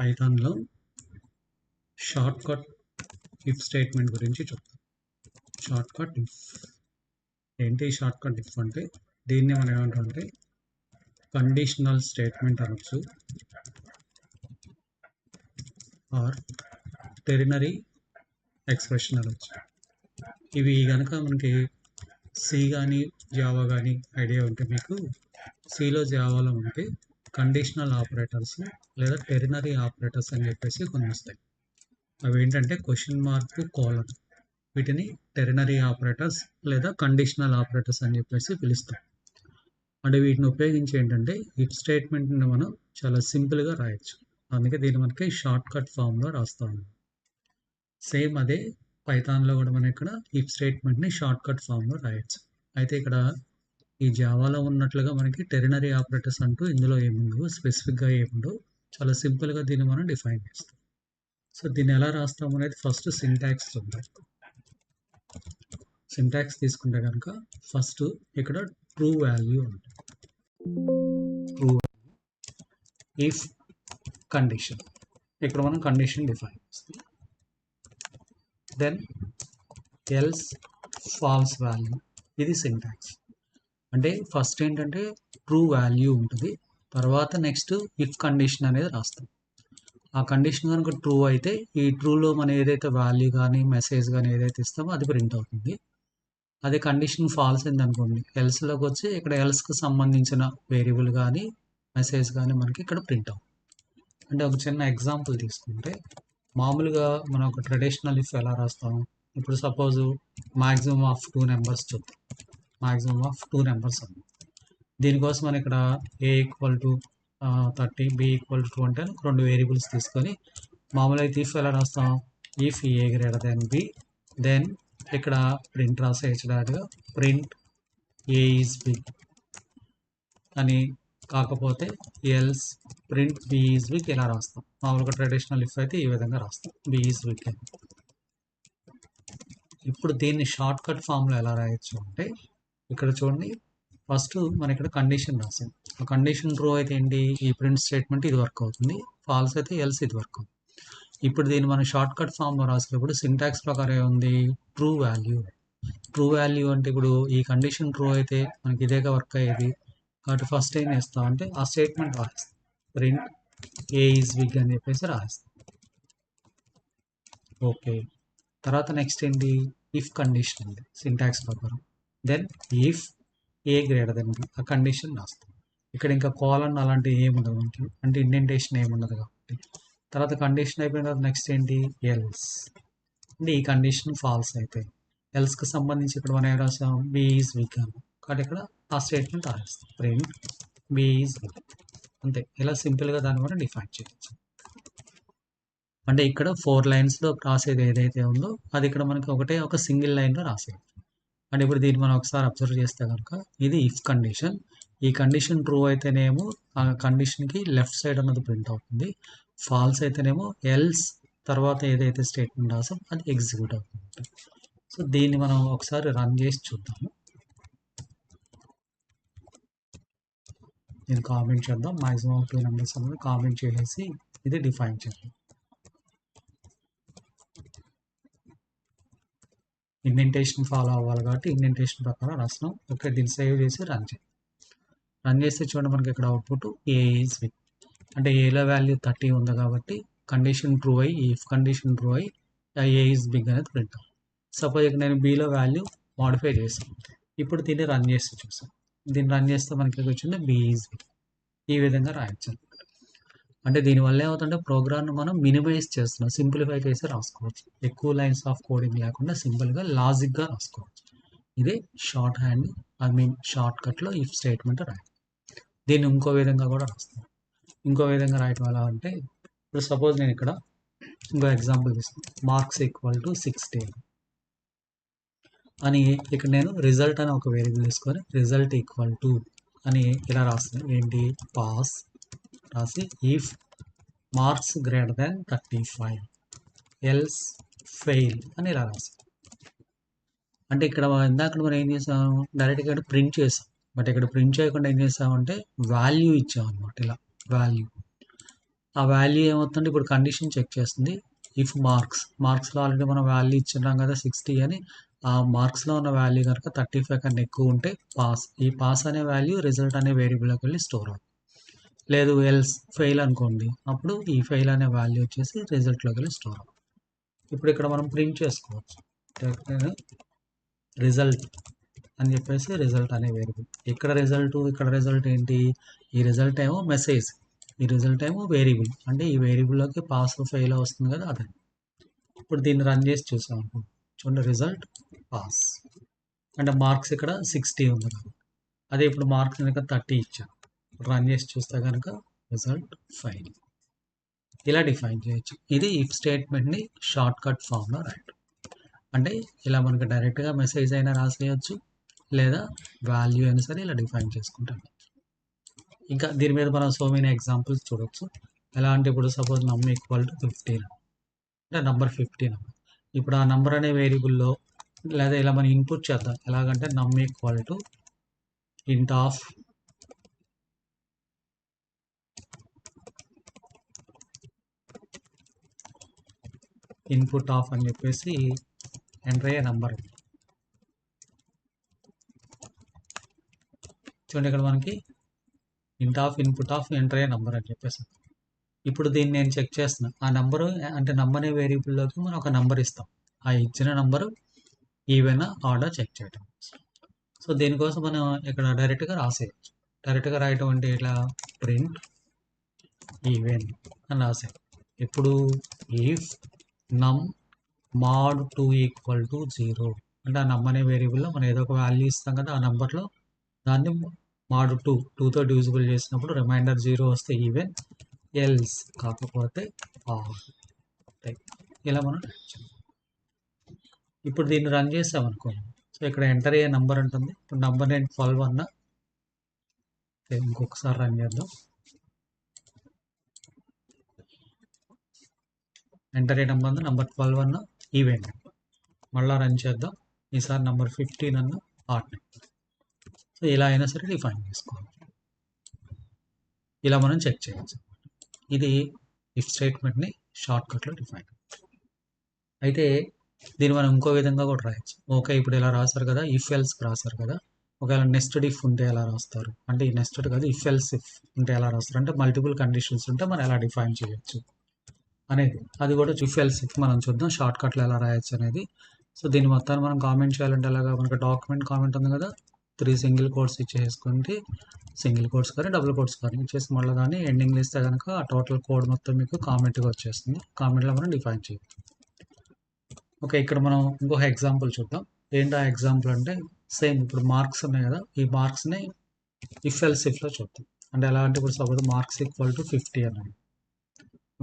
పైథాన్లో short cut if statement గురించి చెప్తాం. Short cut if ఏంటి? షార్ట్ కట్ ఇఫ్ అంటే దీన్ని మనం ఏమంటామంటే కండిషనల్ స్టేట్మెంట్ అనొచ్చు, ఆర్ టెర్నరీ ఎక్స్ప్రెషన్ అనొచ్చు. ఇవి కనుక మనకి సి కానీ జావా కానీ ఐడియా ఉంటే, మీకు సిలో జావాలో ఉంటే కండిషనల్ ఆపరేటర్స్ లేదా టెర్నరీ ఆపరేటర్స్ అని చెప్పేసి కొన్ని వస్తాయి. అవి ఏంటంటే క్వశ్చన్ మార్క్, కోలన్, వీటిని టెర్నరీ ఆపరేటర్స్ లేదా కండిషనల్ ఆపరేటర్స్ అని చెప్పేసి పిలుస్తాం. అంటే వీటిని ఉపయోగించి ఏంటంటే ఇఫ్ స్టేట్మెంట్ని మనం చాలా సింపుల్గా రాయొచ్చు. అందుకే దీన్ని మనకి షార్ట్ కట్ ఫామ్లో రాస్తాం. సేమ్ అదే పైథాన్లో కూడా మనం ఇక్కడ ఇఫ్ స్టేట్మెంట్ని షార్ట్ కట్ ఫామ్లో రాయొచ్చు. అయితే ఇక్కడ ఈ జావాలో ఉన్నట్లుగా మనకి టెర్నరీ ఆపరేటర్స్ అంటూ ఇందులో ఏముండవు, స్పెసిఫిక్గా ఏముండవు. చాలా సింపుల్గా దీన్ని మనం డిఫైన్ చేస్తాం. సో దీన్ని ఎలా రాస్తాం అనేది ఫస్ట్ సింటాక్స్ చూద్దాం. సింటాక్స్ తీసుకుంటే కనుక ఫస్ట్ ఇక్కడ ట్రూ వాల్యూ ఉంటుంది. ట్రూ ఇఫ్ కండిషన్, ఇక్కడ మనం కండిషన్ డిఫైన్ చేస్తాం. దెన్ ఎల్స్ ఫాల్స్ వాల్యూ, ఇది సింటాక్స్. అంటే ఫస్ట్ ఏంటంటే ట్రూ వాల్యూ ఉంటుంది, తర్వాత నెక్స్ట్ ఇఫ్ కండిషన్ అనేది రాస్తాం. ఆ కండిషన్ కనుక ట్రూ అయితే ఈ ట్రూలో మనం ఏదైతే వాల్యూ కానీ మెసేజ్ కానీ ఏదైతే ఇస్తామో అది ప్రింట్ అవుతుంది. అదే కండిషన్ ఫాల్స్ అయింది అనుకోండి, ఎల్స్లోకి వచ్చి ఇక్కడ ఎల్స్కి సంబంధించిన వేరియబుల్ కానీ మెసేజ్ కానీ మనకి ఇక్కడ ప్రింట్ అవుతుంది. అంటే ఒక చిన్న ఎగ్జాంపుల్ తీసుకుంటే, మామూలుగా మనం ఒక ట్రెడిషనల్ ఇఫ్ ఎలా రాస్తాం, ఇప్పుడు సపోజ్ మ్యాక్సిమం ఆఫ్ 2 నెంబర్స్ చూద్దాం. మ్యాక్సిమం ఆఫ్ 2 నెంబర్స్ ఉంది. దీనికోసం మనం ఇక్కడ A equal to 30, B equal to 2 అంటే రెండు వేరియబుల్స్ తీసుకొని మామూలుగా అయితే ఇఫ్ ఎలా రాస్తాం, if A greater than b, then ఇక్కడ ప్రింట్ రాసేయచ్చు డైరెక్ట్గా, ప్రింట్ ఏ ఈజ్ బిగ్ అని. కాకపోతే else print b is big ఇలా రాస్తాం. మామూలుగా ట్రెడిషనల్ ఇఫ్ అయితే ఈ విధంగా రాస్తాం, బి ఈజ్ బిగ్ అని. ఇప్పుడు దీన్ని షార్ట్ కట్ ఫామ్లో ఎలా రాయొచ్చు అంటే, ఇక్కడ చూడండి, ఫస్ట్ మనం ఇక్కడ కండిషన్ రాసాం. ఆ కండిషన్ ట్రూ అయితే ఏంటి, ఈ ప్రింట్ స్టేట్మెంట్ ఇది వర్క్ అవుతుంది, ఫాల్స్ అయితే ఎల్స్ ఇది వర్క్ అవుతుంది. ఇప్పుడు దీన్ని మనం షార్ట్ కట్ ఫామ్లో రాసేటప్పుడు సింటాక్స్ ప్రకారం ఏముంది, ట్రూ వాల్యూ. ట్రూ వాల్యూ అంటే ఇప్పుడు ఈ కండిషన్ ట్రూ అయితే మనకి ఇదేగా వర్క్ అయ్యేది, కాబట్టి ఫస్ట్ ఏం చేస్తాం అంటే ఆ స్టేట్మెంట్ రాస్తాం, ప్రింట్ ఏ ఈజ్ బిగ్ అని చెప్పేసి రాస్తాం. ఓకే, తర్వాత నెక్స్ట్ ఏంటి, ఇఫ్ కండిషన్ ఉంది సింటాక్స్ ప్రకారం. Then if A greater than b, ఆ కండిషన్ రాస్తాం. ఇక్కడ ఇంకా కోలన్ అలాంటివి ఏముండదు మనకి, అంటే ఇండెంటేషన్ ఏముండదు కాబట్టి. తర్వాత కండిషన్ అయిపోయిన తర్వాత నెక్స్ట్ ఏంటి, ఎల్స్. అంటే ఈ కండిషన్ ఫాల్స్ అయితే ఎల్స్కి సంబంధించి ఇక్కడ మనం ఏం రాస్తాం, బి ఈజ్ బిగ్ అని. కాబట్టి ఇక్కడ ఆ స్టేట్మెంట్ రాస్తాం, ప్రింట్ బి ఈజ్ బిగ్. అంతే, ఇలా సింపుల్గా దాన్ని మనం డిఫైన్ చేయొచ్చు. అంటే ఇక్కడ 4 లైన్స్లో రాసేది ఏదైతే ఉందో అది ఇక్కడ మనకి ఒక సింగిల్ లైన్లో రాసేది. అంటే ఇప్పుడు దీన్ని మనం ఒకసారి అబ్జర్వ్ చేస్తే కనుక ఇది ఇఫ్ కండిషన్. ఈ కండిషన్ ట్రూ అయితేనేమో ఆ కండిషన్కి లెఫ్ట్ సైడ్ అన్నది ప్రింట్ అవుతుంది, ఫాల్స్ అయితేనేమో ఎల్స్ తర్వాత ఏదైతే స్టేట్మెంట్ రాసాం అది ఎగ్జిక్యూట్ అవుతుంది. సో దీన్ని మనం ఒకసారి రన్ చేసి చూద్దాము. నేను కామెంట్ చేద్దాం, మ్యాక్సిమం 2 నెంబర్స్ అనేది కామెంట్ చేసేసి ఇది డిఫైన్ చేద్దాం. ఇండెంటేషన్ ఫాలో అవ్వాలి కాబట్టి ఇండెంటేషన్ ప్రకారం రాస్తున్నాం. ఓకే, దీన్ని సేవ్ చేసి రన్ చేద్దాం. రన్ చేస్తే చూడండి మనకి ఇక్కడ అవుట్పుట్ ఏ ఈజ్ బిగ్. అంటే ఏలో వాల్యూ 30 ఉంది కాబట్టి కండిషన్ ట్రూ అయ్యి, ఇఫ్ కండిషన్ ట్రూ అయ్యి ఏ ఈజ్ బిగ్ అనేది ప్రింట్ అవుతుంది. సపోజ్ ఇక్కడ నేను బీలో వాల్యూ మాడిఫై చేస్తాను. ఇప్పుడు దీన్ని రన్ చేస్తే చూసాను, దీన్ని రన్ చేస్తే మనకి వచ్చింది బి ఈజ్ బిగ్. ఈ విధంగా రాయొచ్చు. అంటే దీనివల్ల ఏమవుతుందంటే ప్రోగ్రామ్ను మనం మినిమైజ్ చేస్తున్నాం, సింప్లిఫై చేసి రాసుకోవచ్చు. ఎక్కువ లైన్స్ ఆఫ్ కోడింగ్ లేకుండా సింపుల్గా లాజిక్గా రాసుకోవచ్చు. ఇదే షార్ట్ హ్యాండ్, షార్ట్ కట్లో ఇఫ్ స్టేట్మెంట్ రాయాలి. దీన్ని ఇంకో విధంగా కూడా రాస్తాను. ఇంకో విధంగా రాయటం ఎలా అంటే, ఇప్పుడు సపోజ్ నేను ఇక్కడ ఇంకో ఎగ్జాంపుల్ తీసుకున్నాను, మార్క్స్ ఈక్వల్ టు 60 అని. ఇక్కడ నేను రిజల్ట్ అని ఒక వేరియబుల్ తీసుకొని రిజల్ట్ ఈక్వల్ టు అని ఇలా రాస్తాను. ఏంటి, పాస్ రాసి if marks greater than 35 else fail అని ఇలా రాస్తాం. అంటే ఇక్కడ ఇందాక మనం ఏం చేసాం, డైరెక్ట్గా ఇక్కడ ప్రింట్ చేసాం. బట్ ఇక్కడ ప్రింట్ చేయకుండా ఏం చేసామంటే వాల్యూ ఇచ్చాం అనమాట. ఇలా వాల్యూ ఆ వాల్యూ ఏమవుతుంది, ఇప్పుడు కండిషన్ చెక్ చేస్తుంది. ఇఫ్ మార్క్స్లో ఆల్రెడీ మనం వాల్యూ ఇచ్చినాం కదా 60 అని, ఆ మార్క్స్లో ఉన్న వాల్యూ కనుక 35 కన్నా ఎక్కువ ఉంటే పాస్. ఈ పాస్ అనే వాల్యూ రిజల్ట్ అనే వేరియబుల్లోకి వెళ్ళి స్టోర్ అవుతుంది. లేదు ఎల్స్ ఫెయిల్ అనుకోండి, అప్పుడు ఈ ఫెయిల్ అనే వాల్యూ వచ్చేసి రిజల్ట్లోకి వెళ్ళి స్టోర్ అవుతుంది. ఇప్పుడు ఇక్కడ మనం ప్రింట్ చేసుకోవచ్చు రిజల్ట్ అని చెప్పేసి, రిజల్ట్ అనే వేరియబుల్. ఇక్కడ రిజల్ట్ ఏంటి, ఈ రిజల్ట్ ఏమో మెసేజ్, ఈ రిజల్ట్ ఏమో వేరియబుల్, అంటే ఈ వేరియబుల్లోకి పాస్ ఫెయిల్ వస్తుంది కదా అదే. ఇప్పుడు దీన్ని రన్ చేసి చూసాం అనుకో, చూడండి రిజల్ట్ పాస్, అంటే మార్క్స్ ఇక్కడ 60 ఉంది కదా, అదే ఇప్పుడు మార్క్స్ కనుక 30 ఇచ్చాం. రన్ చేసి చూస్తే కనుక రిజల్ట్ ఫెయిల్. ఇలా డిఫైన్ చేయొచ్చు. ఇది ఇఫ్ స్టేట్మెంట్ని షార్ట్ కట్ ఫామ్లో రాయటం. అంటే ఇలా మనకి డైరెక్ట్గా మెసేజ్ అయినా రాసేయచ్చు, లేదా వాల్యూ అయినా సరే ఇలా డిఫైన్ చేసుకుంటాం. ఇంకా దీని మీద మనం సో మెనీ ఎగ్జాంపుల్స్ చూడొచ్చు. ఎలా అంటే ఇప్పుడు సపోజ్ నమ్ ఈక్వల్ టు 15 అంటే నంబర్ 15. ఇప్పుడు ఆ నంబర్ అనే వేరియబుల్లో లేదా ఇలా మనం ఇన్పుట్ చేద్దాం. ఎలాగంటే నమ్ ఈక్వల్ టు ఇంట్ ఆఫ్ ఇన్పుట్ ఆఫ్ అని చెప్పేసి ఎంటర్ అయ్యే నంబర్. చూడండి ఇక్కడ మనకి ఇంట్ ఆఫ్ ఇన్పుట్ ఆఫ్ ఎంటర్ అయ్యే నంబర్ అని చెప్పేసి. ఇప్పుడు దీన్ని నేను చెక్ చేస్తున్నా, ఆ నంబరు అంటే నమ్ అనే వేరియబుల్లోకి మనం ఒక నంబర్ ఇస్తాం. ఆ ఇచ్చిన నంబరు ఈవెన్ ఆర్డర్ చెక్ చేయటం. సో దీనికోసం మనం ఇక్కడ డైరెక్ట్గా రాసేయచ్చు. డైరెక్ట్గా రాయటం అంటే ఇట్లా ప్రింట్ ఈవెన్ అని రాసేది. ఇప్పుడు ఇఫ్ నమ్ mod 2 ఈక్వల్ టు 0 అంటే ఆ నమ్ అనే వేరియబుల్లో మనం ఏదో ఒక వాల్యూ ఇస్తాం కదా, ఆ నెంబర్లో దాన్ని mod 2తో డివిజిబుల్ చేసినప్పుడు రిమైండర్ 0 వస్తే ఈవెన్, ఎల్స్ కాకపోతే ఆడ్. ఇలా మనం ఇప్పుడు దీన్ని రన్ చేసామనుకోండి. సో ఇక్కడ ఎంటర్ అయ్యే నెంబర్ ఉంటుంది. ఇప్పుడు నెంబర్ నేను 12 అన్నా, ఇంకొకసారి రన్ చేద్దాం. ఎంటర్ అయ్యే నెంబర్ 12 అన్న ఈవెంట్. మళ్ళీ రన్ చేద్దాం. ఈసారి నెంబర్ 15 అన్న ఆడ్. సో ఇలా అయినా సరే డిఫైన్ చేసుకోవాలి. ఇలా మనం చెక్ చేయొచ్చు. ఇది ఇఫ్ స్టేట్మెంట్ని షార్ట్కట్లో డిఫైన్. అయితే దీన్ని మనం ఇంకో విధంగా కూడా రాయొచ్చు. ఓకే, ఇప్పుడు ఇలా రాశారు కదా, ఇఫ్ ఎల్స్ రాశారు కదా, ఒకవేళ నెస్టెడ్ ఇఫ్ ఉంటే ఎలా రాస్తారు అంటే, ఈ నెస్టెడ్ కాదు ఇఫ్ ఎల్స్ ఇఫ్ ఉంటే ఎలా రాస్తారు అంటే, మల్టిపుల్ కండిషన్స్ ఉంటే మనం ఎలా డిఫైన్ చేయొచ్చు అనేది, అది కూడా ఇఫ్ ఎల్స్ ఇఫ్ మనం చూద్దాం షార్ట్కట్లో ఎలా రాయొచ్చు అనేది. సో దీన్ని మొత్తాన్ని మనం కామెంట్ చేయాలంటే ఎలాగా, మనకి డాక్యుమెంట్ కామెంట్ ఉంది కదా, 3 సింగిల్ కోట్స్ ఇచ్చేసుకుంటే, సింగిల్ కోట్స్ కానీ డబుల్ కోట్స్ కానీ ఇచ్చేసి మళ్ళీ దాన్ని ఎండింగ్లో ఇస్తే కనుక ఆ టోటల్ కోడ్ మొత్తం మీకు కామెంట్గా వచ్చేస్తుంది. కామెంట్లో మనం డిఫైన్ చేయొచ్చు. ఓకే, ఇక్కడ మనం ఇంకొక ఎగ్జాంపుల్ చూద్దాం. ఏంటి ఆ ఎగ్జాంపుల్ అంటే, సేమ్ ఇప్పుడు మార్క్స్ ఉన్నాయి కదా, ఈ మార్క్స్ని ఇఫ్ ఎల్స్ ఇఫ్లో చూద్దాం. అంటే ఎలా అంటే, ఇప్పుడు సపోజ్ మార్క్స్ ఈక్వల్ టు 50 అన్నాడు.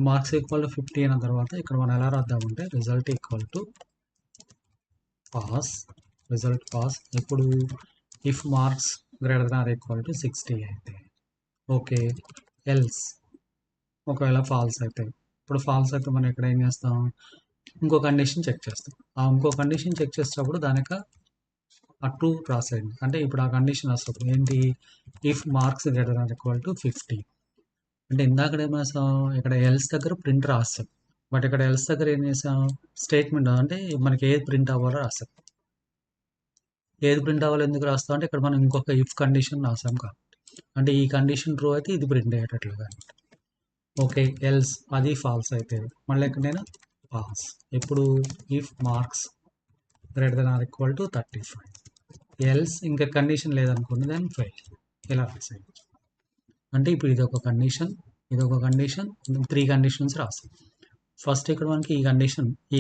మార్క్స్ ఈక్వల్ టు 50 అయిన తర్వాత ఇక్కడ మనం ఎలా రాద్దామంటే, result equal to pass, result pass. ఇప్పుడు if marks greater than or equal to 60 అయితే ఓకే, ఎల్స్ ఒకవేళ ఫాల్స్ అయితే, ఇప్పుడు ఫాల్స్ అయితే మనం ఇక్కడ ఏం చేస్తాం, ఇంకో కండిషన్ చెక్ చేస్తాం. ఆ ఇంకో కండిషన్ చెక్ చేసేటప్పుడు దానికి ఆ ట్రూ రాసేయండి. అంటే ఇప్పుడు ఆ కండిషన్ వస్తుంది ఏంటి, if marks greater than equal to 50. అంటే ఇందాక ఏం చేస్తాం, ఇక్కడ ఎల్స్ దగ్గర ప్రింట్ రాస్తాం, బట్ ఇక్కడ ఎల్స్ దగ్గర ఏం చేసాం, స్టేట్మెంట్ అంటే మనకి ఏది ప్రింట్ అవ్వాలో రాస్తాం. ఏది ప్రింట్ అవ్వాలో ఎందుకు రాస్తాం అంటే, ఇక్కడ మనం ఇంకొక ఇఫ్ కండిషన్ రాసాం కాబట్టి, అంటే ఈ కండిషన్ ట్రూ అయితే ఇది ప్రింట్ అయ్యేటట్లుగా. ఓకే, ఎల్స్ అది ఫాల్స్ అయితే మళ్ళీ ఇక్కడ నేను పాస్. ఇప్పుడు if marks greater than or equal to 35, else ఇంకా కండిషన్ లేదనుకోండి దెన్ ఫెయిల్. ఇలా రాసేయచ్చు. అంటే ఇప్పుడు ఇది ఒక కండిషన్, ఇది ఒక కండిషన్, 3 కండిషన్స్ రాస్తాం. ఫస్ట్ ఇక్కడ మనకి ఈ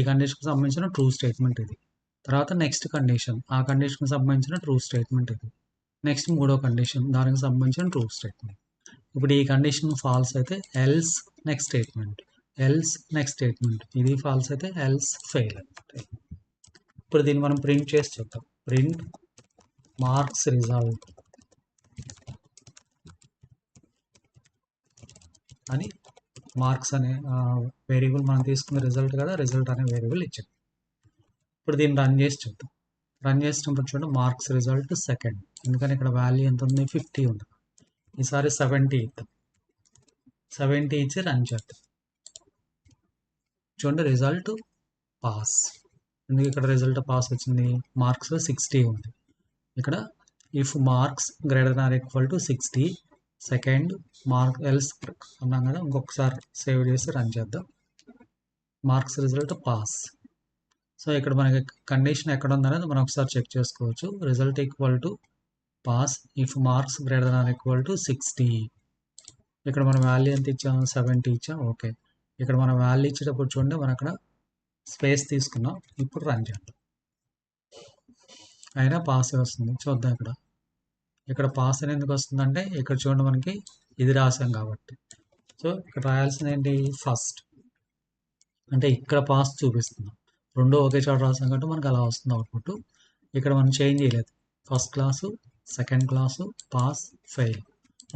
కండిషన్కి సంబంధించిన ట్రూ స్టేట్మెంట్ ఇది. తర్వాత నెక్స్ట్ కండిషన్, ఆ కండిషన్కి సంబంధించిన ట్రూ స్టేట్మెంట్ ఇది. నెక్స్ట్ మూడో కండిషన్, దానికి సంబంధించిన ట్రూ స్టేట్మెంట్. ఇప్పుడు ఈ కండిషన్ ఫాల్స్ అయితే else next statement, else next statement, ఇది ఫాల్స్ అయితే ఎల్స్ ఫెయిల్ అంటే. ఇప్పుడు దీన్ని మనం ప్రింట్ చేసి చూద్దాం. ప్రింట్ మార్క్స్ రిజల్ట్ అని, మార్క్స్ అనే వేరియబుల్ మనం తీసుకున్న రిజల్ట్ కదా, రిజల్ట్ అనే వేరియబుల్ ఇచ్చాం. ఇప్పుడు దీన్ని రన్ చేసి చూద్దాం. రన్ చేసినప్పుడు చూడండి మార్క్స్ రిజల్ట్ సెకండ్, ఎందుకని ఇక్కడ వాల్యూ ఎంత ఉంది 50 ఉంది. ఈసారి 70 ఇద్దాం. 70 ఇచ్చి రన్ చేద్దాం. చూడండి రిజల్ట్ పాస్. ఎందుకు ఇక్కడ రిజల్ట్ పాస్ వచ్చింది? మార్క్స్ 60 ఉంది. ఇక్కడ if marks greater than equal to 60 second mark else అన్నాం కదా. ఇంకొకసారి సేవ్ చేసి రన్ చేద్దాం. Marks result pass. సో ఇక్కడ మనకి కండిషన్ ఎక్కడ ఉందనేది మనం ఒకసారి చెక్ చేసుకోవచ్చు. Result equal to pass if marks greater than equal to 60. ఇక్కడ మనం వాల్యూ ఎంత ఇచ్చాం? 70 ఇచ్చాం. ఓకే, ఇక్కడ మనం వాల్యూ ఇచ్చేటప్పుడు చూడండి మనం అక్కడ స్పేస్ తీసుకున్నాం. ఇప్పుడు రన్ చేద్దాం. అయినా పాస్ వస్తుంది. చూద్దాం ఇక్కడ పాస్ అని ఎందుకు వస్తుందంటే ఇక్కడ చూడండి మనకి ఇది రాసాం కాబట్టి. సో ఇక్కడ రాయాల్సింది ఏంటి? ఫస్ట్ అంటే ఇక్కడ పాస్ చూపిస్తున్నాం. రెండో ఒకే చోట రాసాం కాబట్టి మనకు అలా వస్తుంది అవుట్పుట్. ఇక్కడ మనం చేంజ్ చేయలేదు. First class, second class, pass, fail.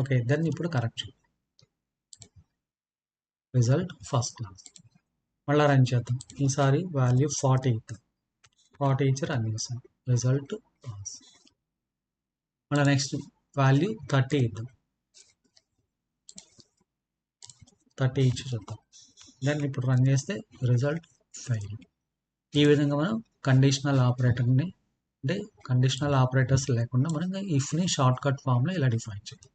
Okay, దాన్ని ఇప్పుడు కరెక్ట్. Result first class. మళ్ళీ రన్ చేద్దాం. ఈసారి వాల్యూ 40 ఇద్దాం. 40 ఇచ్చి రన్ చేస్తాం. Result pass. మళ్ళీ నెక్స్ట్ వాల్యూ 30 ఇద్దాం. 30 ఇచ్చి చూద్దాం. దాన్ని ఇప్పుడు రన్ చేస్తే రిజల్ట్ ఫెయిల్. ఈ విధంగా మనం కండిషనల్ ఆపరేటర్ని అంటే కండిషనల్ ఆపరేటర్స్ లేకుండా మనం ఇఫ్ని షార్ట్ కట్ ఫామ్లో ఇలా డిఫైన్ చేయాలి.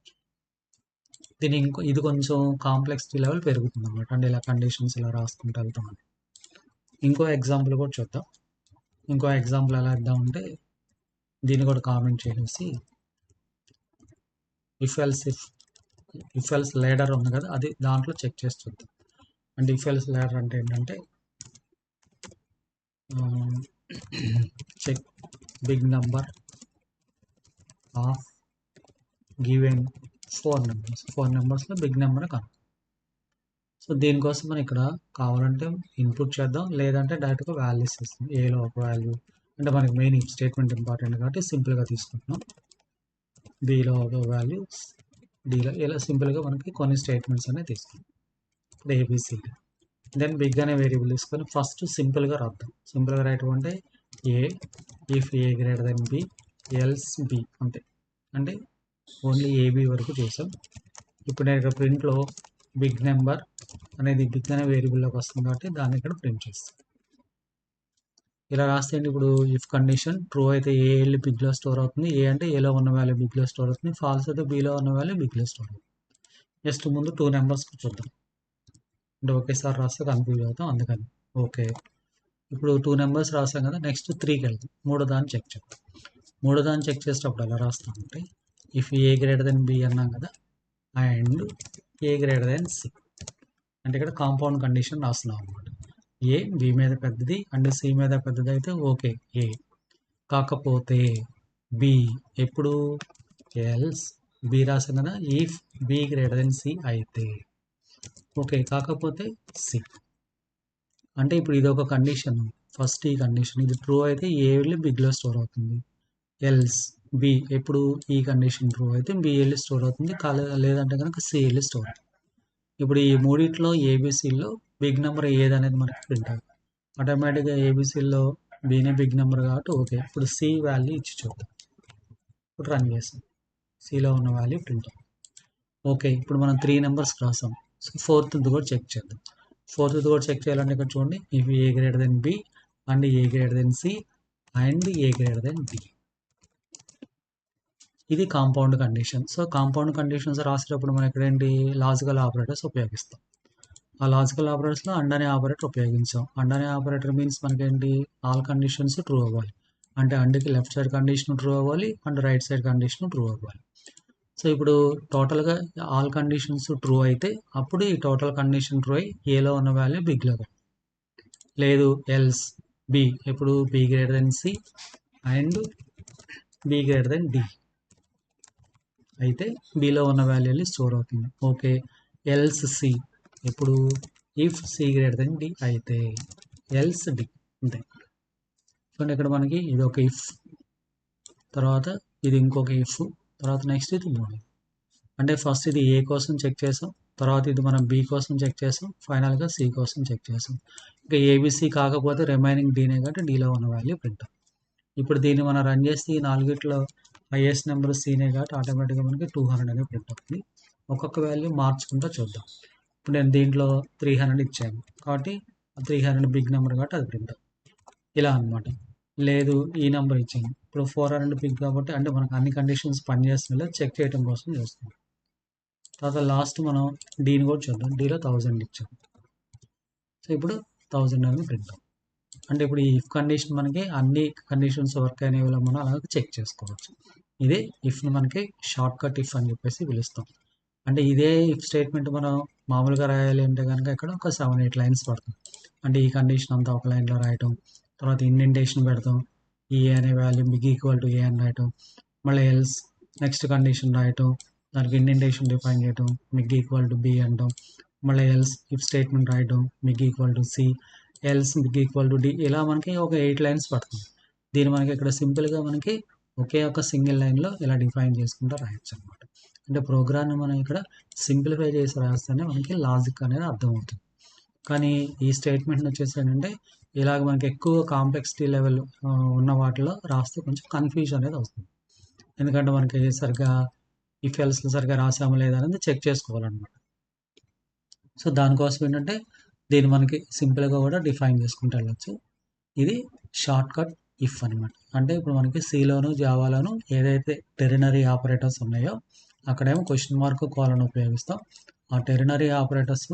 ఇది కొంచెం కాంప్లెక్సిటీ లెవెల్ పెరుగుతుంది అన్నమాట. అంటే ఇలా కండిషన్స్ ఇలా రాసుకుంటూ వెళ్తాం. ఇంకో ఎగ్జాంపుల్ కూడా చూద్దాం. ఇంకో ఎగ్జాంపుల్ ఎలా ఇద్దామంటే దీన్ని కూడా కామెంట్ చేసి ఇఫ్ ఎల్స్ లేడర్ ఉంది కదా, అది దాంట్లో చెక్ చేసి చూద్దాం. అంటే ఇఫ్ ఎల్స్ లేడర్ అంటే ఏంటంటే check big number of given 4 నెంబర్స్లో బిగ్ నెంబర్ కనుక. సో దీనికోసం మనం ఇక్కడ కావాలంటే ఇన్పుట్ చేద్దాం, లేదంటే డైరెక్ట్గా వాల్యూస్ ఇస్తాం. ఏలో ఒక వాల్యూ అంటే మనకి మెయిన్ ఇఫ్ స్టేట్మెంట్ ఇంపార్టెంట్ కాబట్టి సింపుల్గా తీసుకుంటున్నాం. బిలో ఒక వాల్యూ, డిలో ఇలా సింపుల్గా మనకి కొన్ని స్టేట్మెంట్స్ అనేవి తీసుకుంటాం. ఇప్పుడు ఏబిసిడి. దెన్ బిగ్ అనే వేరియబుల్ తీసుకొని ఫస్ట్ సింపుల్గా రాద్దాం. సింపుల్గా రాయటం అంటే A if A greater than B else B అంతే. అంటే ఓన్లీ ఏబి వరకు చేసాం. ఇప్పుడు నేను ఇక్కడ ప్రింట్లో బిగ్ నెంబర్ అనేది బిగ్ అనే వేరియబుల్లోకి వస్తుంది కాబట్టి దాన్ని ఇక్కడ ప్రింట్ చేస్తాం. ఇలా రాస్తే ఇప్పుడు ఇఫ్ కండిషన్ ట్రూ అయితే ఏ వెళ్ళి బిగ్లో స్టోర్ అవుతుంది. ఏ అంటే ఏలో ఉన్న వాల్యూ బిగ్లో స్టోర్ అవుతుంది. ఫాల్స్ అయితే బిలో ఉన్న వాల్యూ బిగ్లో స్టోర్ అవుతుంది. జస్ట్ ముందు 2 నెంబర్స్ చూద్దాం. అంటే ఒకేసారి రాస్తే కన్ఫ్యూజ్ అవుతాం, అందుకని. ఓకే, ఇప్పుడు 2 నెంబర్స్ రాసాం కదా. నెక్స్ట్ 3కి వెళ్తాం. మూడో దాన్ని చెక్ చేద్దాం. మూడో దాన్ని చెక్ చేసేటప్పుడు ఎలా రాస్తామంటే if A greater than B అన్నాం కదా and A greater than C. అంటే ఇక్కడ కాంపౌండ్ కండిషన్ రాస్తున్నాం అనమాట. ఏ బి మీద పెద్దది అండ్ సి మీద పెద్దది అయితే ఓకే ఏ. కాకపోతే బి ఎప్పుడు ఎల్స్ బి రాసాం కదా if b greater than c అయితే. ఓకే, కాకపోతే సి. అంటే ఇప్పుడు ఇది ఒక కండిషన్. ఫస్ట్ ఈ కండిషన్ ఇది ట్రూ అయితే ఏ వెళ్ళి బిగ్లో స్టోర్ అవుతుంది. ఎల్స్ బి ఎప్పుడు ఈ కండిషన్ ట్రూ అయితే బి వెళ్ళి స్టోర్ అవుతుంది. లేదంటే కనుక సి వెళ్ళి స్టోర్ అవుతుంది. ఇప్పుడు ఈ మూడిట్లో ఏబిసిలో బిగ్ నెంబర్ ఏదనేది మనకి ప్రింట్ అవుతుంది. ఆటోమేటిక్గా ఏబిసిలో బీనే బిగ్ నెంబర్ కాబట్టి ఓకే. ఇప్పుడు సి వాల్యూ ఇచ్చి చూద్దాం. ఇప్పుడు రన్ చేస్తాం. సిలో ఉన్న వాల్యూ ప్రింట్ అవుతుంది. ఓకే, ఇప్పుడు మనం 3 నెంబర్స్ రాసాం. సో 4th కూడా చెక్ చేద్దాం. 4th కూడా చెక్ చేయాలంటే ఇక్కడ చూడండి if A greater than B and A greater than C and A greater than B. ఇది compound condition. So compound conditions రాసేటప్పుడు మనం ఇక్కడ ఏంటి లాజికల్ ఆపరేటర్స్ ఉపయోగిస్తాం. ఆ లాజికల్ ఆపరేటర్స్లో అండ్ అనే ఆపరేటర్ ఉపయోగించాం. అండ్ అనే ఆపరేటర్ మీన్స్ మనకేంటి ఆల్ కండిషన్స్ ట్రూ అవ్వాలి. అంటే అండ్కి లెఫ్ట్ సైడ్ కండిషన్ ట్రూ అవ్వాలి and right side condition true అవ్వాలి. సో ఇప్పుడు టోటల్గా ఆల్ కండిషన్స్ ట్రూ అయితే అప్పుడు ఈ టోటల్ కండిషన్ ట్రూ అయ్యి ఏలో ఉన్న వాల్యూ బిగ్లో లేదు. ఎల్స్ బి ఎప్పుడు b greater than C and b greater than d అయితే బిలో ఉన్న వాల్యూ స్టోర్ అవుతుంది. ఓకే, ఎల్స్ సి ఎప్పుడు if c greater than d అయితే ఎల్స్ డి అంతే. చూడండి ఇక్కడ మనకి ఇది ఒక ఇఫ్, తర్వాత ఇది ఇంకొక ఇఫ్, తర్వాత నెక్స్ట్ ఇది 3. అంటే ఫస్ట్ ఇది ఏ కోసం చెక్ చేసాం, తర్వాత ఇది మనం బి కోసం చెక్ చేసాం, ఫైనల్గా సి కోసం చెక్ చేసాం. ఇంకా ఏబిసి కాకపోతే రిమైనింగ్ డీనే కాబట్టి డీలో ఉన్న వాల్యూ ప్రింట్. ఇప్పుడు దీన్ని మనం రన్ చేస్తే ఈ 4గిట్లో హైయెస్ట్ నెంబర్ సీనే కాబట్టి ఆటోమేటిక్గా మనకి 200 అనేది ప్రింట్ అవుతుంది. ఒక్కొక్క వాల్యూ మార్చుకుంటూ చూద్దాం. ఇప్పుడు నేను దీంట్లో 300 ఇచ్చాను కాబట్టి 300 బిగ్ నెంబర్ కాబట్టి అది ప్రింట్ ఇలా అనమాట. లేదు ఈ నెంబర్ ఇచ్చాను, ఇప్పుడు 400 బిగ్ కాబట్టి అంటే మనకు అన్ని కండిషన్స్ పనిచేస్తుందో చెక్ చేయడం కోసం చేస్తాం. తర్వాత లాస్ట్ మనం డీని కూడా చూద్దాం. డీలో 1000 ఇచ్చాం, సో ఇప్పుడు 1000 అనేది ప్రింట్. అంటే ఇప్పుడు ఈ ఇఫ్ కండిషన్ మనకి అన్ని కండిషన్స్ వర్క్ అయినవి మనం అలాగే చెక్ చేసుకోవచ్చు. ఇదే ఇఫ్ని మనకి షార్ట్ కట్ ఇఫ్ అని చెప్పేసి పిలుస్తాం. అంటే ఇదే ఇఫ్ స్టేట్మెంట్ మనం మామూలుగా రాయాలి అంటే కనుక ఇక్కడ ఒక 7-8 లైన్స్ పడుతుంది. అంటే ఈ కండిషన్ అంతా ఒక లైన్లో రాయటం, తర్వాత ఇండెంటేషన్ పెడతాం, ఈ అనే value big equal to a అని రాయటం, మళ్ళీ ఎల్స్ నెక్స్ట్ కండిషన్ రాయటం, దానికి ఇండెంటేషన్ డిఫైన్ చేయటం, బిగ్ ఈక్వల్ టు బి అంటాం, మళ్ళీ ఎల్స్ ఇఫ్ స్టేట్మెంట్ రాయటం, big equal to c, else big equal to d, ఇలా మనకి ఒక 8 లైన్స్ పడుతుంది. దీన్ని మనకి ఇక్కడ సింపుల్గా మనకి ఒకే ఒక సింగిల్ లైన్లో ఇలా డిఫైన్ చేసుకుంటూ రాయొచ్చు అనమాట. అంటే ప్రోగ్రామ్ని మనం ఇక్కడ సింప్లిఫై చేసి రాస్తేనే మనకి లాజిక్ అనేది అర్థమవుతుంది. కానీ ఈ స్టేట్మెంట్ని వచ్చేసి ఏంటంటే ఇలాగ మనకి ఎక్కువ కాంప్లెక్సిటీ లెవెల్ ఉన్న వాటిలో రాస్తే కొంచెం కన్ఫ్యూజన్ అనేది వస్తుంది. ఎందుకంటే మనకి సరిగ్గా ఇఫ్ ఎల్స్ సరిగ్గా రాసామా లేదా అనేది చెక్ చేసుకోవాలన్నమాట. సో దానికోసం ఏంటంటే దీన్ని మనకి సింపుల్గా కూడా డిఫైన్ చేసుకుంటూ వెళ్ళచ్చు. ఇది షార్ట్ కట్ ఇఫ్ అనమాట. అంటే ఇప్పుడు మనకి సిలోను జావాలోను ఏదైతే టెరినరీ ఆపరేటర్స్ ఉన్నాయో అక్కడేమో క్వశ్చన్ మార్క్ కోలన్ ఉపయోగిస్తాం. ఆ టెరినరీ ఆపరేటర్స్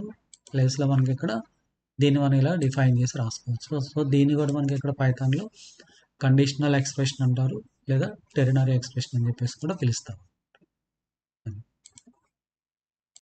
ప్లేస్లో మనకి ఇక్కడ దీన్ని మనం ఇలా డిఫైన్ చేసి రాసుకోవచ్చు. సో దీన్ని కూడా మనకి ఇక్కడ పైథాన్లో కండిషనల్ ఎక్స్ప్రెషన్ అంటారు, లేదా టెరినరీ ఎక్స్ప్రెషన్ అని చెప్పేసి కూడా పిలుస్తారు.